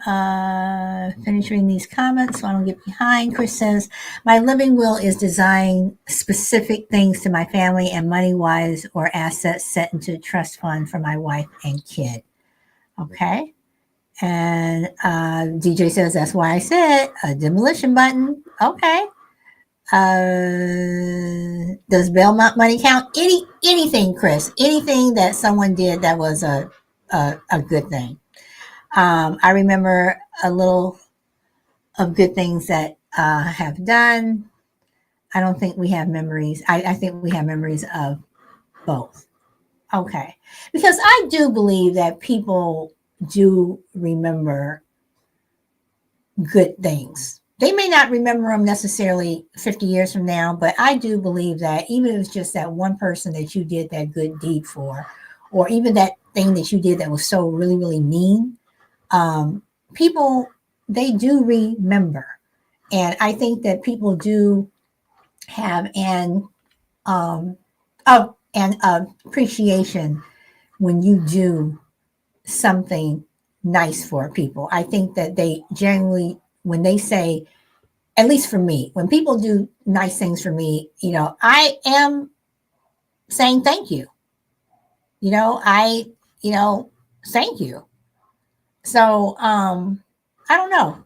finish reading these comments so I don't get behind. Chris says, my living will is design specific things to my family and money wise or assets set into a trust fund for my wife and kid. Okay. And DJ says, that's why I said a demolition button. Okay. Does Belmont money count? Anything, Chris? Anything that someone did that was a good thing. I remember a little of good things that have done. I don't think we have memories. I think we have memories of both. Okay, because I do believe that people do remember good things. They may not remember them necessarily 50 years from now, but I do believe that even if it's just that one person that you did that good deed for, or even that thing that you did that was so really, really mean, people, they do remember. And I think that people do have um, an appreciation when you do something nice for people. I think that they generally, when they say, at least for me, when people do nice things for me, I am saying thank you. I, you know, thank you. So, I don't know.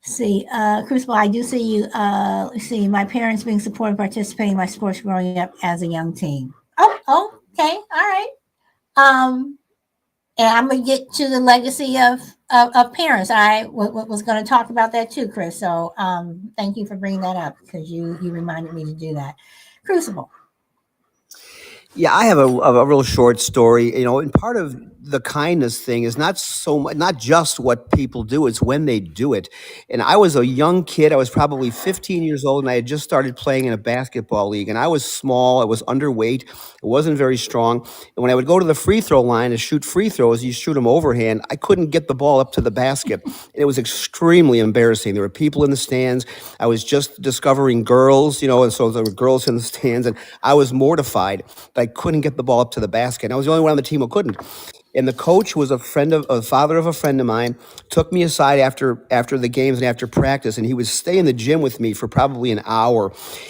See, Crucible, I do see you. Let's see, my parents being supportive, participating in my sports growing up as a young teen. Oh, okay, all right. Um, and I'm gonna get to the legacy of parents. Was going to talk about that too, Chris. So thank you for bringing that up because you reminded me to do that. Crucible. Yeah, I have a real short story, and part of the kindness thing is not so much, not just what people do, it's when they do it. And I was a young kid, I was probably 15 years old, and I had just started playing in a basketball league. And I was small, I was underweight, I wasn't very strong. And when I would go to the free throw line to shoot free throws, you shoot them overhand, I couldn't get the ball up to the basket. And it was extremely embarrassing. There were people in the stands. I was just discovering girls, and so there were girls in the stands, and I was mortified that I couldn't get the ball up to the basket. And I was the only one on the team who couldn't. And the coach was a father of a friend of mine, took me aside after the games and after practice, and he would stay in the gym with me for probably an hour.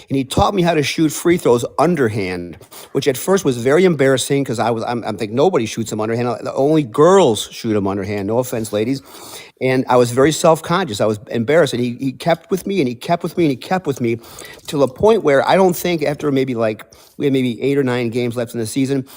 And he taught me how to shoot free throws underhand, which at first was very embarrassing because I'm thinking nobody shoots them underhand. Only girls shoot them underhand. No offense, ladies. And I was very self-conscious. I was embarrassed. And he kept with me and he kept with me and he kept with me to the point where I don't think after maybe we had maybe 8 or 9 games left in the season,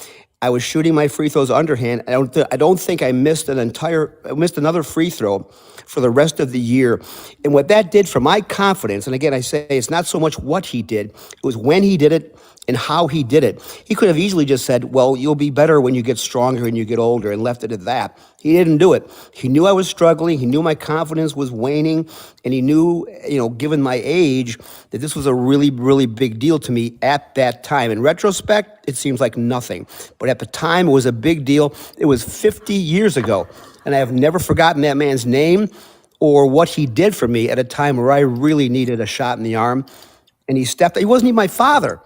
I was shooting my free throws underhand. I don't think I missed another free throw for the rest of the year. And what that did for my confidence, and again, I say it's not so much what he did, it was when he did it and how he did it. He could have easily just said, well, you'll be better when you get stronger and you get older, and left it at that. He didn't do it. He knew I was struggling. He knew my confidence was waning. And he knew, given my age, that this was a really, really big deal to me at that time. In retrospect, it seems like nothing. But at the time, it was a big deal. It was 50 years ago. And I have never forgotten that man's name or what he did for me at a time where I really needed a shot in the arm. And he wasn't even my father.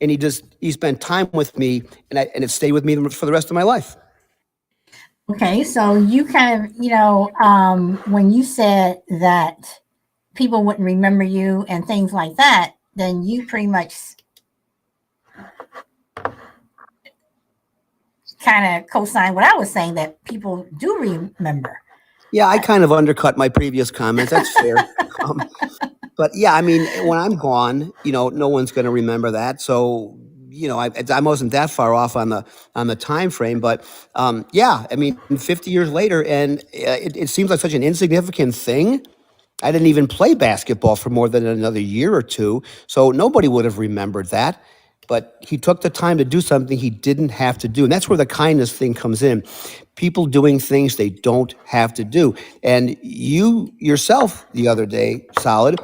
And he spent time with me, and it stayed with me for the rest of my life. Okay, so you kind of, when you said that people wouldn't remember you and things like that, then you pretty much kind of co-signed what I was saying, that people do remember. Yeah, I kind of undercut my previous comments. That's fair. um, but yeah, I mean, when I'm gone, no one's going to remember that. So, I wasn't that far off on the time frame. But yeah, I mean, 50 years later, and it seems like such an insignificant thing. I didn't even play basketball for more than another year or two, so nobody would have remembered that. But he took the time to do something he didn't have to do. And that's where the kindness thing comes in. People doing things they don't have to do. And you yourself, the other day, Solid,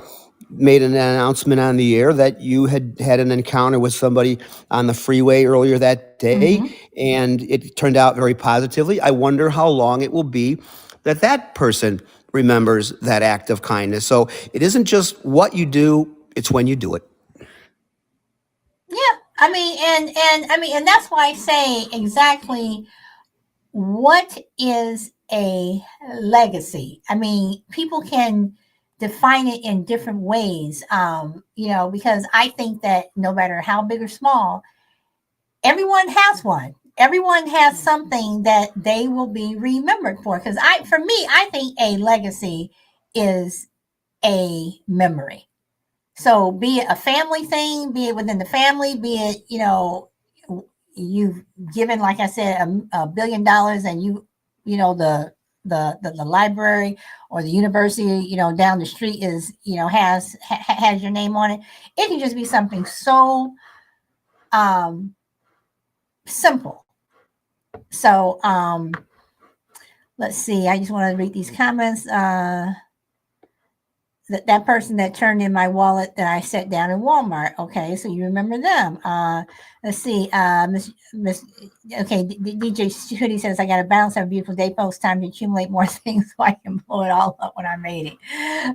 made an announcement on the air that you had had an encounter with somebody on the freeway earlier that day, Mm-hmm. and it turned out very positively. I wonder how long it will be that person remembers that act of kindness. So it isn't just what you do, it's when you do it. Yeah, And that's why I say exactly what is a legacy. I mean, people can define it in different ways. Because I think that no matter how big or small, everyone has one. Everyone has Yeah. something that they will be remembered for. Because for me, I think a legacy is a memory. So be it a family thing, be it within the family, be it, you've given, like I said, $1 billion, and the library or the university, down the street is, has your name on it. It can just be something so um, simple. So let's see. I just want to read these comments. That person that turned in my wallet that I set down in Walmart. Okay, so you remember them. Let's see. Miss. Okay, DJ Hoodie says I got to bounce. Have a beautiful day. Post time to accumulate more things so I can blow it all up when I'm 80.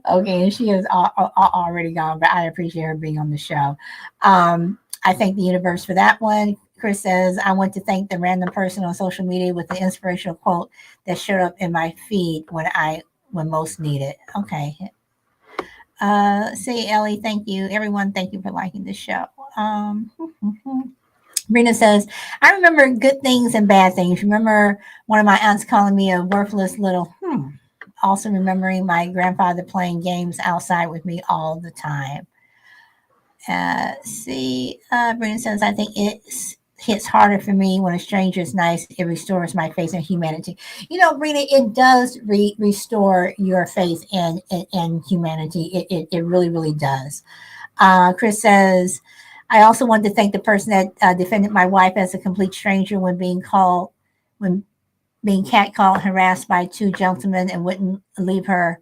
Okay, and she is already gone, but I appreciate her being on the show. I thank the universe for that one. Chris says, I want to thank the random person on social media with the inspirational quote that showed up in my feed when most need it. Okay, say Ellie, thank you. Everyone, thank you for liking the show. Um, Rena says, I remember good things and bad things. Remember one of my aunts calling me a worthless little. Also remembering my grandfather playing games outside with me all the time. Brenda says, I think it hits harder for me when a stranger is nice. It restores my faith in humanity. Brina, it does restore your faith in humanity. It really, really does. Chris says, I also want to thank the person that defended my wife as a complete stranger when being catcalled and harassed by two gentlemen and wouldn't leave her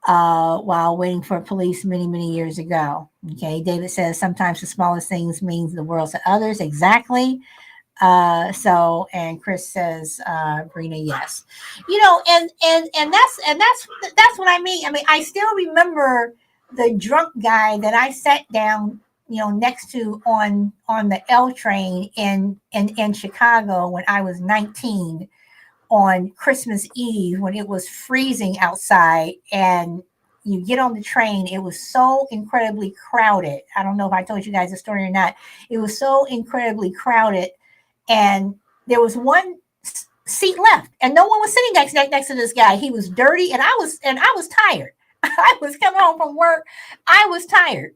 while waiting for police many, many years ago. Okay, David says sometimes the smallest things means the world to others. Exactly. And Chris says, Brina, yes. And that's what I mean. I mean, I still remember the drunk guy that I sat down, next to on the L train in Chicago when I was 19 on Christmas Eve when it was freezing outside, and you get on the train. It was so incredibly crowded. I don't know if I told you guys the story or not. It was so incredibly crowded, and there was one seat left, and no one was sitting next to this guy. He was dirty, and I was tired. I was coming home from work. I was tired,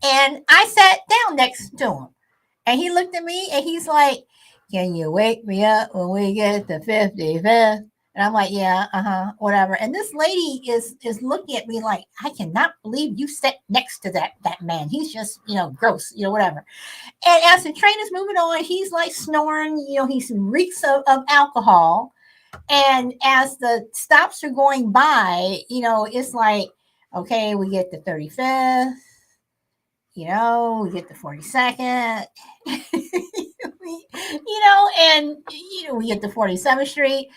and I sat down next to him. And he looked at me and he's like, Can you wake me up when we get to 55th? And I'm like, Yeah, whatever. And this lady is looking at me like, I cannot believe you sat next to that man. He's just, gross, whatever. And as the train is moving on, he's like snoring, he reeks of alcohol. And as the stops are going by, it's like, okay, we get the 35th, we get the 42nd, we get to 47th Street,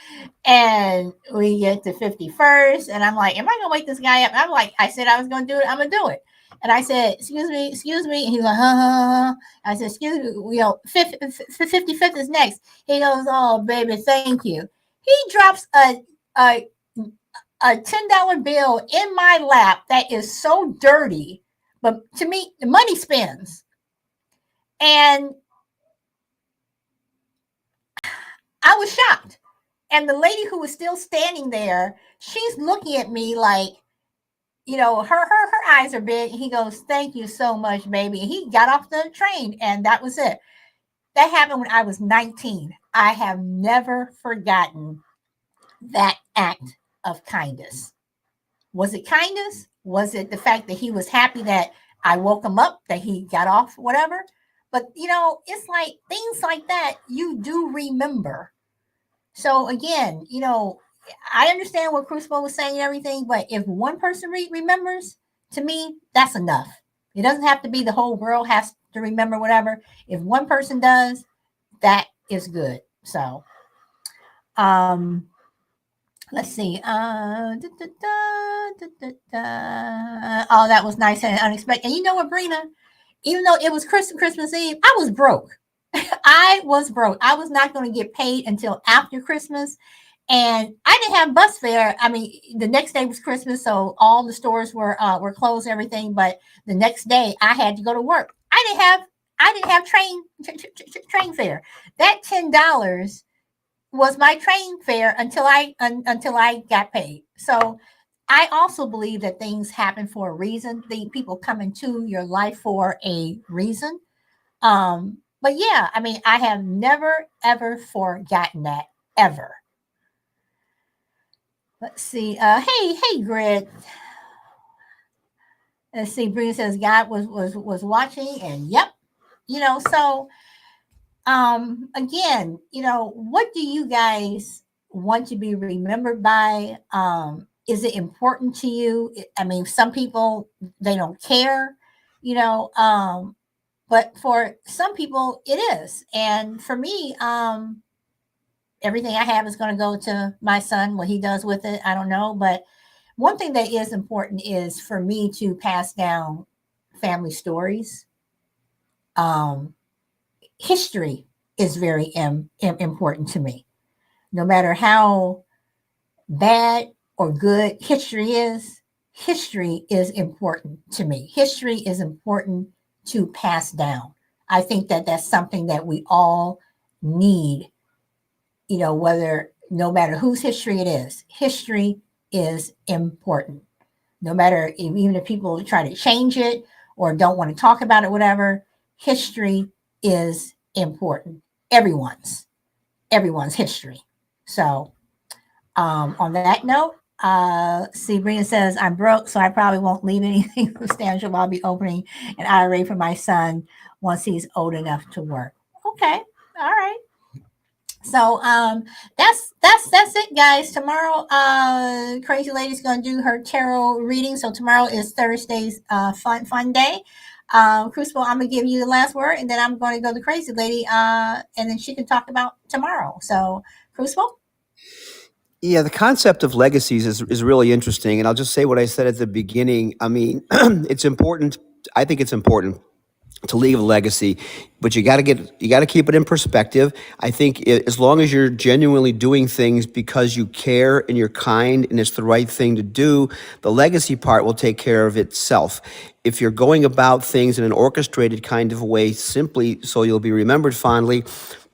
and we get to 51st. And I'm like, am I going to wake this guy up? And I'm like, I said I was going to do it. I'm going to do it. And I said, excuse me. And he's like, huh. I said, excuse me, 55th is next. He goes, oh, baby, thank you. He drops a, a $10 bill in my lap that is so dirty, but to me, the money spins. And I was shocked. And the lady who was still standing there, she's looking at me like, her eyes are big. He goes, thank you so much, baby. And he got off the train, and that was it. That happened when I was 19. I have never forgotten that act of kindness. Was it kindness? Was it the fact that he was happy that I woke him up, that he got off, whatever? But, it's like things like that you do remember. So again, I understand what Crucible was saying and everything, but if one person remembers, to me, that's enough. It doesn't have to be the whole world has to remember whatever. If one person does, that is good. So, um, let's see. Oh, that was nice and unexpected. And you know what, Brina? even though it was Christmas Eve, I was broke. I was broke. I was not going to get paid until after Christmas. And I didn't have bus fare. I mean, the next day was Christmas, so all the stores were closed, and everything. But the next day, I had to go to work. I didn't have train fare. That $10 was my train fare until I got paid. So I also believe that things happen for a reason. The people come into your life for a reason. But yeah, I mean, I have never ever forgotten that ever. Let's see. Hey, Grit. Let's see. Bree says God was watching, and yep. So again, what do you guys want to be remembered by? Is it important to you? I mean, some people, they don't care, you know, but for some people it is. And for me, everything I have is going to go to my son. What he does with it, I don't know. But one thing that is important is for me to pass down family stories. Um, History is very important to me. No matter how bad or good history is important to me. History is important to pass down. I think that that's something that we all need, whether no matter whose history it is, history is important. No matter even if people try to change it or don't want to talk about it, whatever, history is important. Everyone's history. So on that note, Sabrina says, I'm broke, so I probably won't leave anything substantial. I'll be opening an IRA for my son once he's old enough to work. Okay. All right. So that's it, guys. Tomorrow, Crazy Lady's gonna do her tarot reading. So tomorrow is Thursday's fun day. Crucible, I'm gonna give you the last word, and then I'm going to go to Crazy Lady, and then she can talk about tomorrow. So, Crucible. Yeah, the concept of legacies is really interesting. And I'll just say what I said at the beginning. I mean, it's important. I think it's important to leave a legacy, but you got to keep it in perspective. I think as long as you're genuinely doing things because you care and you're kind and it's the right thing to do, the legacy part will take care of itself. If you're going about things in an orchestrated kind of way simply so you'll be remembered fondly,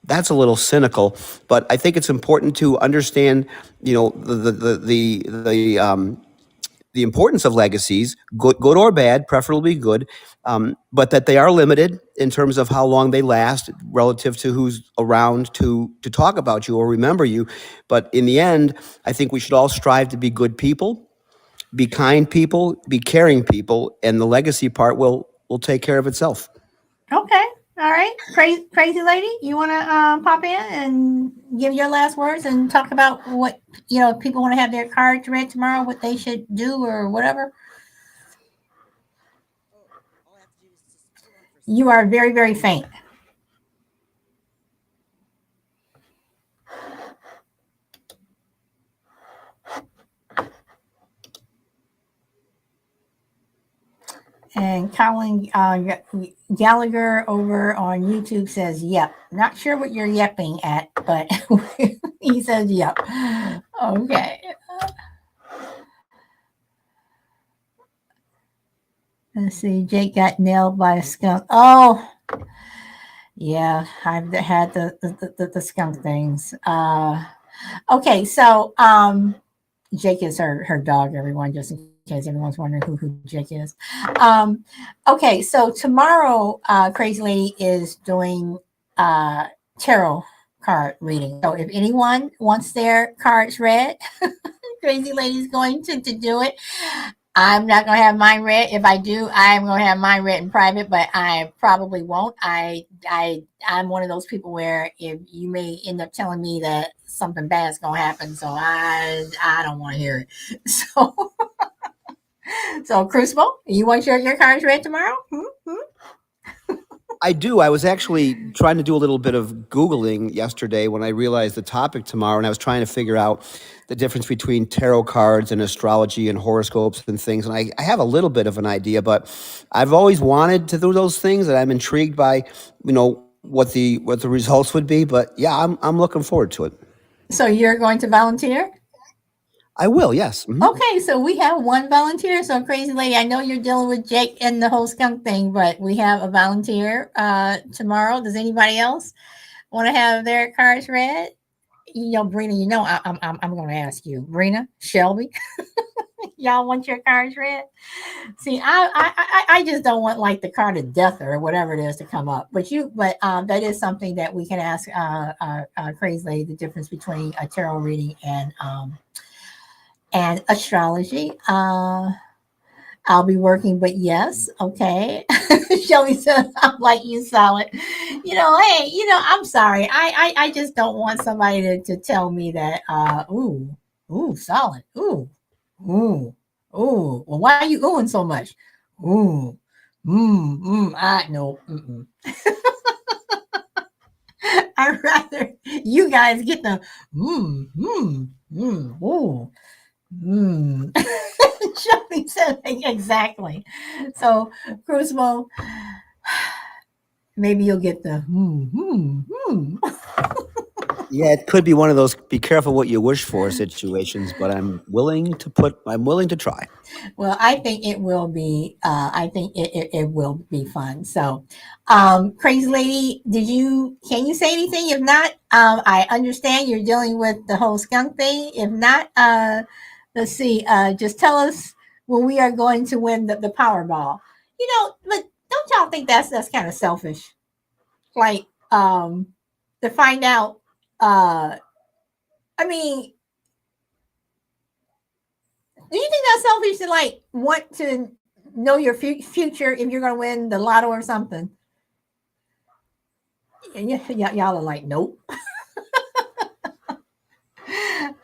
that's a little cynical. But I think it's important to understand, the importance of legacies, good or bad, preferably good, but that they are limited in terms of how long they last relative to who's around to talk about you or remember you. But in the end, I think we should all strive to be good people, be kind people, be caring people, and the legacy part will take care of itself. Okay. All right. Crazy Lady, you want to pop in and give your last words and talk about what, if people want to have their cards read tomorrow, what they should do or whatever? Oh, all I have to do is just hold on for a You second. are very, very faint. And Colin Gallagher over on YouTube says, yep. Not sure what you're yepping at, but he says, yep. Okay. Let's see. Jake got nailed by a skunk. Oh, yeah. I've had the skunk things. Okay. So, Jake is her dog, everyone, just in case everyone's wondering who Jake is. Um, okay, so tomorrow, Crazy Lady is doing tarot card reading. So if anyone wants their cards read, Crazy Lady's going to do it. I'm not going to have mine read. If I do, I'm going to have mine read in private, but I probably won't. I'm one of those people where if you may end up telling me that something bad's going to happen, so I don't want to hear it. So Crucible, you want your cards read tomorrow? Hmm? I do. I was actually trying to do a little bit of Googling yesterday when I realized the topic tomorrow, and I was trying to figure out the difference between tarot cards and astrology and horoscopes and things. And I have a little bit of an idea, but I've always wanted to do those things, and I'm intrigued by, what the results would be. But yeah, I'm looking forward to it. So you're going to volunteer? I will. Yes. Okay, so we have one volunteer. So crazy lady, I know you're dealing with Jake and the whole skunk thing, but we have a volunteer tomorrow. Does anybody else want to have their cards read? Brina, I'm going to ask you, Brina, Shelby, y'all want your cards read? See, I just don't want like the card of death or whatever it is to come up. But that is something that we can ask crazy lady, the difference between a tarot reading and astrology. I'll be working, but yes, okay. Shelby said, I'm like you, solid. Hey, I'm sorry. I just don't want somebody to tell me that, solid. Ooh, ooh. Well, why are you oohing so much? Ooh, I no. I'd rather you guys get the ooh. Shelby said exactly. So, Crucible, maybe you'll get the Yeah, it could be one of those "be careful what you wish for" situations, but I'm willing to try. Well, I think it will be. I think it will be fun. So, crazy lady, can you say anything? If not, I understand you're dealing with the whole skunk thing. If not, let's see. Just tell us when we are going to win the Powerball. But don't y'all think that's kind of selfish? Like, to find out. Uh, I mean, do you think that's selfish to like want to know your future if you're going to win the lotto or something? And y'all are like, nope.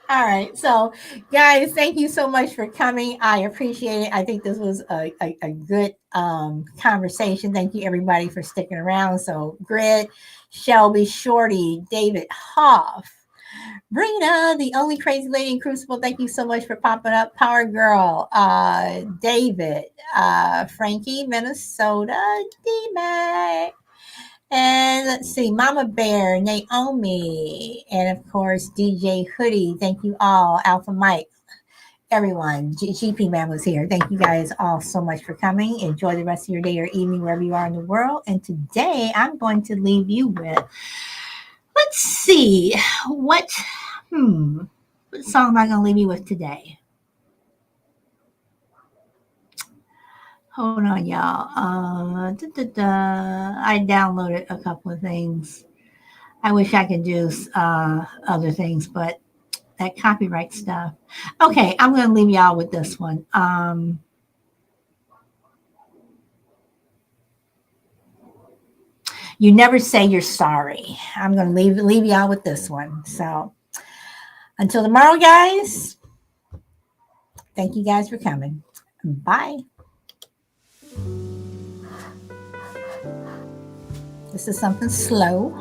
All right. So, guys, thank you so much for coming. I appreciate it. I think this was a good conversation. Thank you, everybody, for sticking around. So, Grid, Shelby, Shorty, David Hoff, Brina, the only crazy lady in Crucible. Thank you so much for popping up. Power Girl, David, Frankie, Minnesota, D-Mac. And let's see, Mama Bear, Naomi, and of course, DJ Hoodie. Thank you all. Alpha Mike, everyone. GP Man was here. Thank you guys all so much for coming. Enjoy the rest of your day or evening, wherever you are in the world. And today, I'm going to leave you with, let's see, what song am I going to leave you with today? Hold on, y'all. I downloaded a couple of things. I wish I could do other things, but that copyright stuff. Okay, I'm going to leave y'all with this one. You never say you're sorry. I'm going to leave y'all with this one. So until tomorrow, guys, thank you guys for coming. Bye. This is something slow.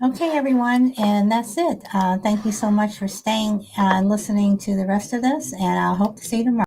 Okay, everyone, and that's it. Thank you so much for staying and listening to the rest of this, and I hope to see you tomorrow.